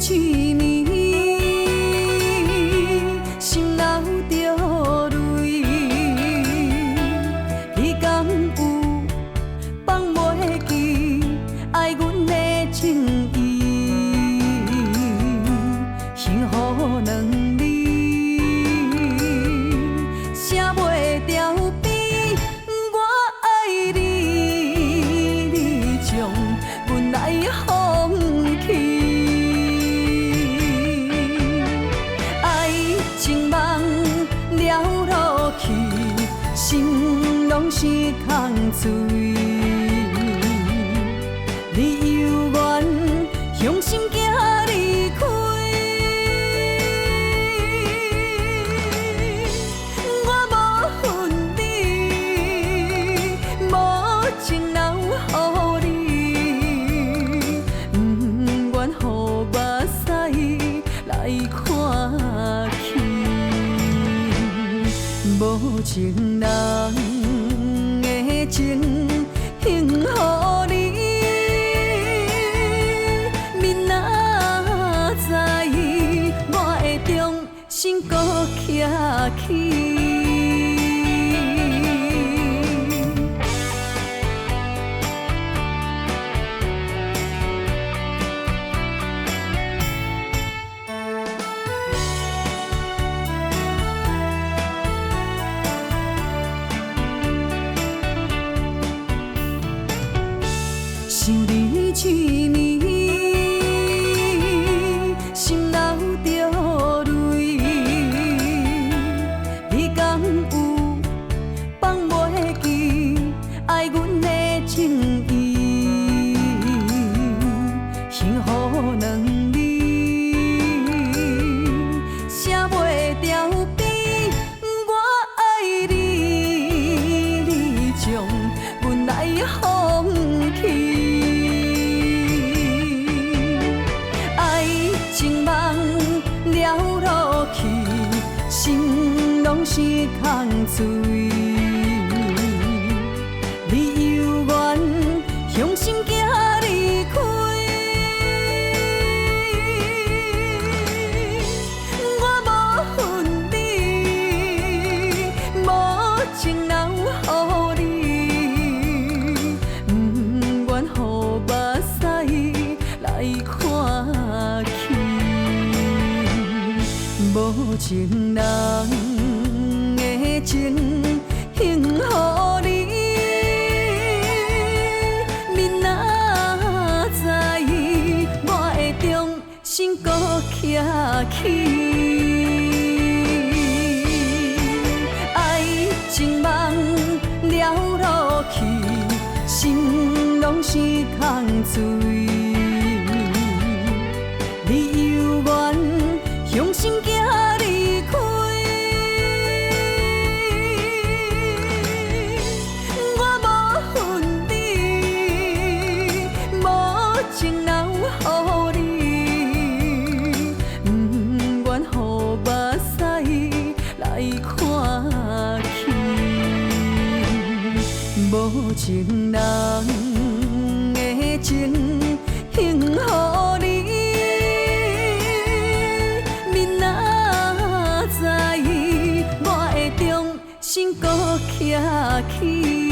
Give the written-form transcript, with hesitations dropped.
一暝，心流着泪。你敢有放袂记爱阮的情意？幸福两字写袂掉悲，我爱你，你将阮爱放弃。爱情梦了落去，心拢是空嘴。你犹原向心行离开，我无恨你，无情留予你，不愿予目屎来看去。无情人的情献予你，明仔载我会重新搁徛起。想你一暝，心流着泪。你敢有放袂记爱阮的情意？幸福两字写袂掉悲，我爱你，你将阮爱放弃。情梦了落去，心拢是空嘴。你犹原向心行离开，我无恨你，无情留予你，不愿予目屎来看去。无情人的情献予你，明仔载我会重新搁徛起。爱情梦了落去，心拢是空嘴。你犹原向心行离开，我无恨你，无情留予你，不愿予目屎来看去。无情人的情献予你，我会重新搁徛起。